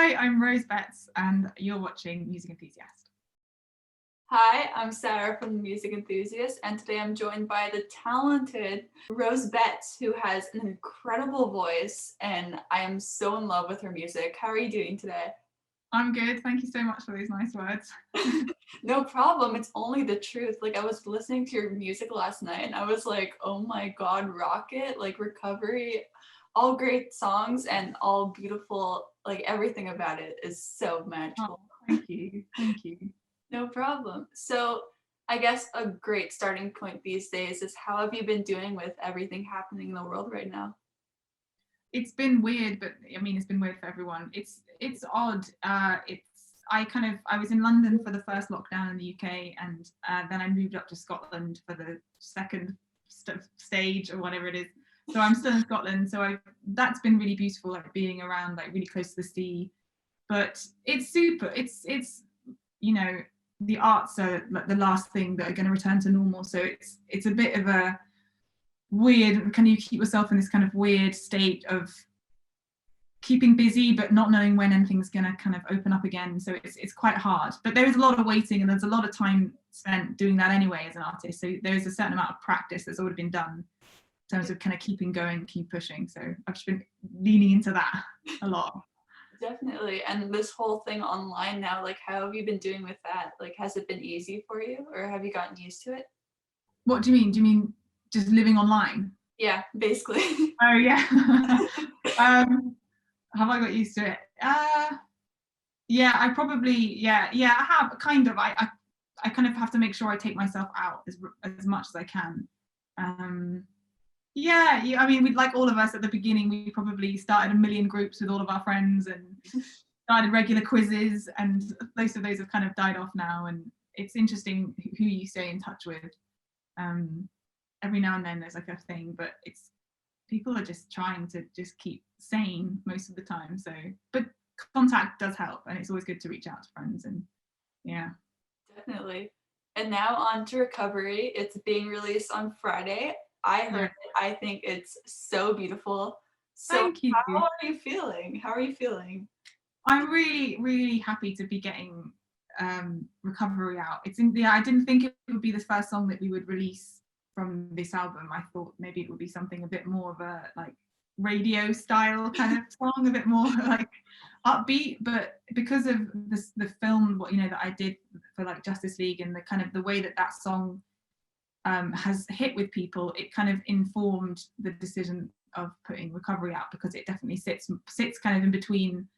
Hi, I'm Rose Betts, and you're watching Music Enthusiast. Hi, I'm Sarah from the Music Enthusiast, and today I'm joined by the talented Rose Betts, who has an incredible voice, and I am so in love with her music. How are you doing today? I'm good. Thank you so much for those nice words. No problem. It's only the truth. Like, I was listening to your music last night, and I was like, oh my God, Rocket, like Recovery, all great songs and all beautiful, like everything about it is so magical. Oh, thank you. Thank you. No problem. So I guess a great starting point these days is how have you been doing with everything happening in the world right now? It's been weird, but I mean, it's been weird for everyone. It's odd. I was in London for the first lockdown in the UK, and then I moved up to Scotland for the second stage or whatever it is. So I'm still in Scotland. So that's been really beautiful, like being around, like really close to the sea. But it's super. It's you know, the arts are like the last thing that are going to return to normal. So it's a bit of a weird, can you keep yourself in this kind of weird state of keeping busy but not knowing when anything's going to kind of open up again. So it's quite hard, but there is a lot of waiting and there's a lot of time spent doing that anyway as an artist. So there is a certain amount of practice that's already been done in terms of kind of keeping going, keep pushing. So I've just been leaning into that a lot. Definitely. And this whole thing online now, like how have you been doing with that? Like has it been easy for you or have you gotten used to it? What do you mean? Do you mean just living online? Yeah, basically. Oh yeah. Have I got used to it? Yeah, I probably, I have kind of. I kind of have to make sure I take myself out as much as I can. I mean, we, like all of us at the beginning, we probably started a million groups with all of our friends and started regular quizzes, and most of those have kind of died off now. And it's interesting who you stay in touch with. Every now and then there's like a thing, but it's people are just trying to just keep sane most of the time. So, but contact does help, and it's always good to reach out to friends. And yeah, Definitely. And now on to Recovery. It's being released on Friday. I heard it. I think it's so beautiful. So thank you. how are you feeling? How are you feeling? I'm really, really happy to be getting Recovery out. I didn't think it would be the first song that we would release from this album. I thought maybe it would be something a bit more of a like radio style kind of song, a bit more like upbeat. But because of the film, that I did for like Justice League, and the kind of the way that song has hit with people, it kind of informed the decision of putting Recovery out, because it definitely sits kind of in between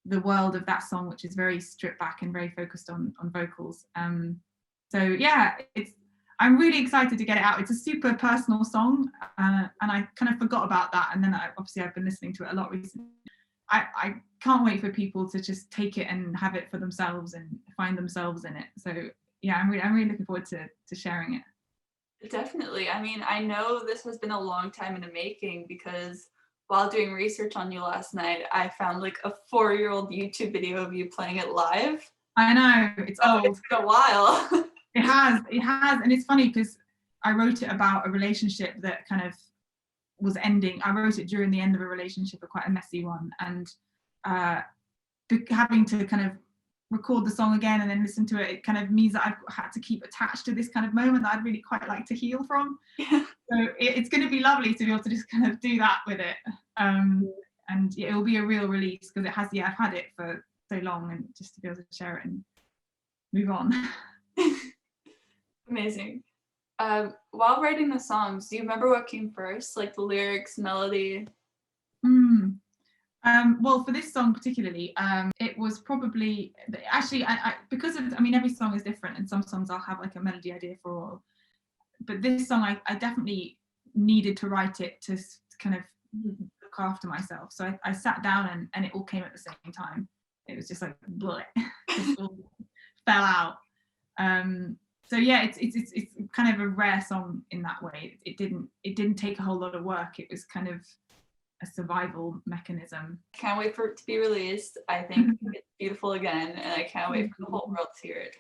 the world of that song, which is very stripped back and very focused on vocals. So yeah, I'm really excited to get it out. It's a super personal song, and I kind of forgot about that. And then I've been listening to it a lot recently. I can't wait for people to just take it and have it for themselves and find themselves in it. So yeah, I'm really looking forward to sharing it. Definitely. I mean, I know this has been a long time in the making because while doing research on you last night, I found like a 4-year-old YouTube video of you playing it live. I know, it's old. It's been a while. It has, and it's funny because I wrote it about a relationship that kind of was ending. I wrote it during the end of a relationship, quite a messy one, and having to kind of record the song again and then listen to it, it kind of means that I've had to keep attached to this kind of moment that I'd really quite like to heal from. Yeah. So it's going to be lovely to be able to just kind of do that with it. And it will be a real release because it has, I've had it for so long, and just to be able to share it and move on. Amazing. While writing the songs, do you remember what came first, like the lyrics, melody? Well, for this song particularly, it was probably actually because of, I mean, every song is different, and some songs I'll have like a melody idea for all. But this song, I definitely needed to write it to kind of look after myself. So I sat down and it all came at the same time. It was just like bleh, just all fell out. So yeah, it's kind of a rare song in that way. It didn't take a whole lot of work. It was kind of a survival mechanism. Can't wait for it to be released. I think it's beautiful again, and I can't wait for the whole world to hear it.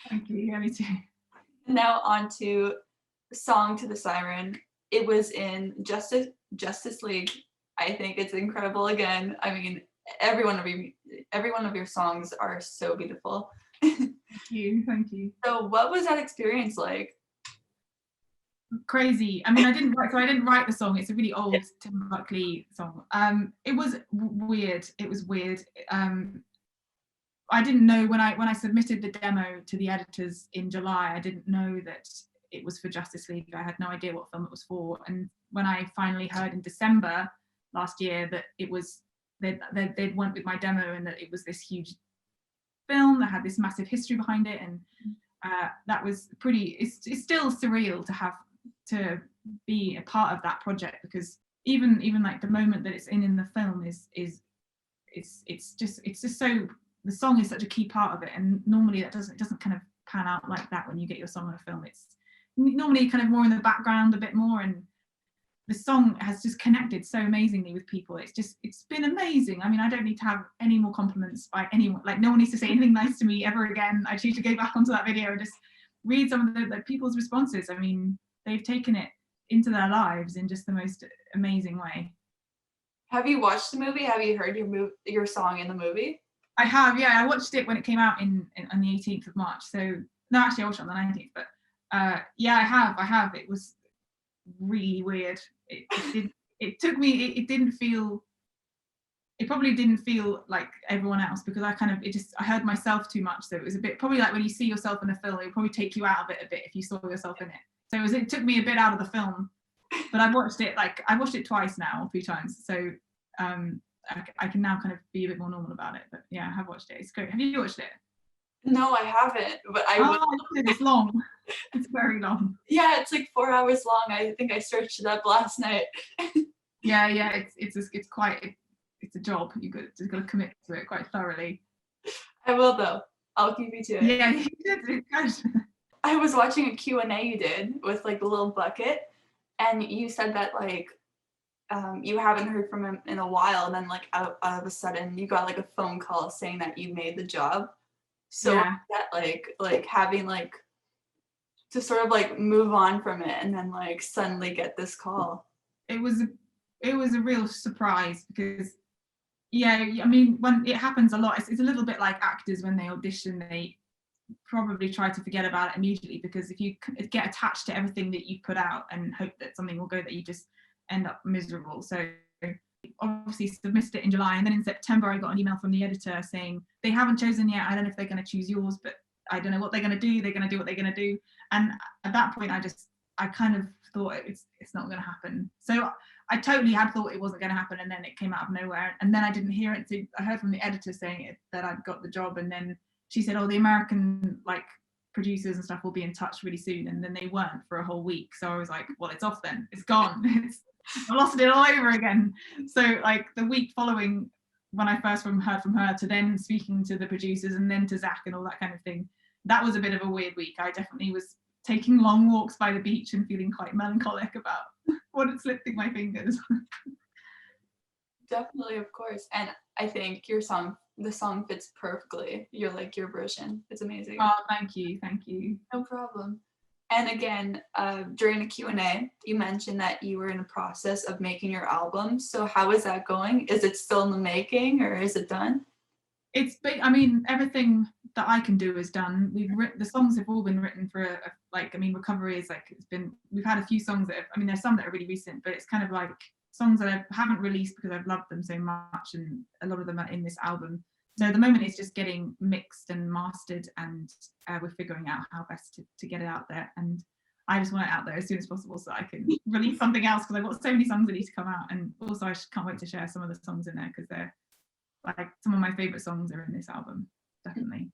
Thank you. Yeah, me too. Now on to Song to the Siren. It was in Justice League. I think it's incredible again. I mean, everyone every one of your songs are so beautiful. Thank you. So what was that experience like? Crazy. I mean, I didn't write the song. It's a really old Tim Buckley song. It was weird. I didn't know when I submitted the demo to the editors in July, I didn't know that it was for Justice League. I had no idea what film it was for. And when I finally heard in December last year that it was, they'd went with my demo and that it was this huge film that had this massive history behind it, and that was pretty. It's still surreal to have to be a part of that project, because even like the moment that it's in the film is it's just so, the song is such a key part of it, and normally it doesn't kind of pan out like that when you get your song on a film. It's normally kind of more in the background a bit more, and the song has just connected so amazingly with people. It's been amazing. I mean, I don't need to have any more compliments by anyone. Like, no one needs to say anything nice to me ever again. I choose to go back onto that video and just read some of the people's responses. I mean, they've taken it into their lives in just the most amazing way. Have you watched the movie? Have you heard your song in the movie? I have, yeah. I watched it when it came out on the 18th of March. So no, actually I watched it on the 19th, but yeah, I have. It was really weird. It probably didn't feel like everyone else, because I heard myself too much. So it was a bit, probably like when you see yourself in a film, it would probably take you out of it a bit if you saw yourself in it. So it took me a bit out of the film, but I watched it twice now, 3 times. So I can now kind of be a bit more normal about it. But yeah, I have watched it. It's great. Have you watched it? No, I haven't, but I will. It's long. It's very long. Yeah, it's like 4 hours long. I think I searched it up last night. Yeah. It's quite. It's a job. You've got to commit to it quite thoroughly. I will, though. I'll keep you to it. Yeah, you did. It's good. I was watching a Q&A you did with like the little bucket, and you said that like you haven't heard from him in a while, and then like out of a sudden you got like a phone call saying that you made the job. So yeah. that like having like to sort of like move on from it and then like suddenly get this call. It was a real surprise, because yeah, I mean, when it happens a lot, it's a little bit like actors when they audition, they probably try to forget about it immediately, because if you get attached to everything that you put out and hope that something will go, that you just end up miserable. So obviously submitted it in July, and then in September I got an email from the editor saying they haven't chosen yet. I don't know if they're going to choose yours, but I don't know what they're going to do. They're going to do what they're going to do. And at that point I kind of thought it's not going to happen. So I totally had thought it wasn't going to happen, and then it came out of nowhere, and then I didn't hear it. So I heard from the editor saying that I'd got the job, and then she said, oh, the American like producers and stuff will be in touch really soon, and then they weren't for a whole week. So I was like, well, it's off then. It's gone. I lost it all over again. So like the week following, when I first heard from her, to then speaking to the producers and then to Zach and all that kind of thing, that was a bit of a weird week. I definitely was taking long walks by the beach and feeling quite melancholic about what had slipped through my fingers. Definitely, of course. And I think the song fits perfectly. Your version. It's amazing. Oh, thank you. No problem. And again, during the Q&A, you mentioned that you were in the process of making your album. So how is that going? Is it still in the making, or is it done? I mean, everything that I can do is done. The songs have all been written for Recovery is like, we've had a few songs that there's some that are really recent, but it's kind of like songs that I haven't released because I've loved them so much, and a lot of them are in this album. So at the moment it's just getting mixed and mastered, and we're figuring out how best to get it out there. And I just want it out there as soon as possible so I can release something else, because I've got so many songs that need to come out. And also I just can't wait to share some of the songs in there, because they're like some of my favorite songs are in this album, definitely.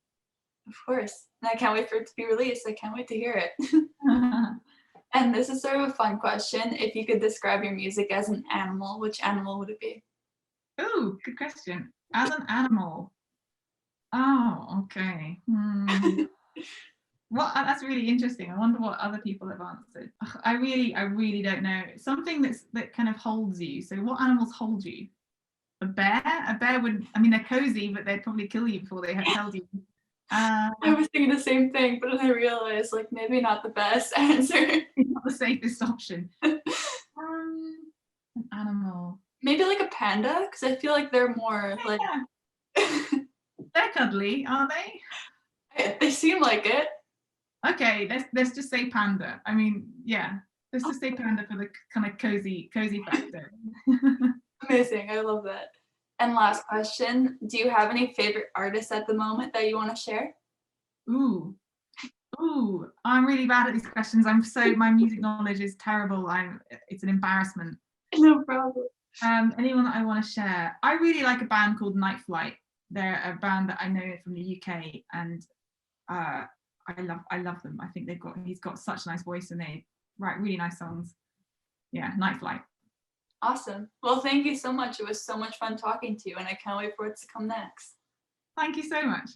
Of course. And I can't wait for it to be released. I can't wait to hear it. And this is sort of a fun question. If you could describe your music as an animal, which animal would it be? Oh, good question. As an animal. Oh, okay. Well, that's really interesting. I wonder what other people have answered. I really don't know. Something that kind of holds you. So what animals hold you? A bear? A bear would, they're cozy, but they'd probably kill you before they held you. I was thinking the same thing, but then I realized like maybe not the best answer. Not the safest option. An animal. Maybe like a panda, because I feel like they're more like They're cuddly, aren't they? They seem like it. Okay, let's just say panda. I mean, yeah, let's just say panda for the kind of cozy factor. Amazing. I love that. And last question, do you have any favorite artists at the moment that you want to share? Ooh, I'm really bad at these questions. My music knowledge is terrible. It's an embarrassment. No problem. Anyone that I want to share? I really like a band called Night Flight. They're a band that I know from the UK, and I love them. I think he's got such a nice voice, and they write really nice songs. Yeah, Night Flight. Awesome. Well, thank you so much. It was so much fun talking to you, and I can't wait for it to come next. Thank you so much.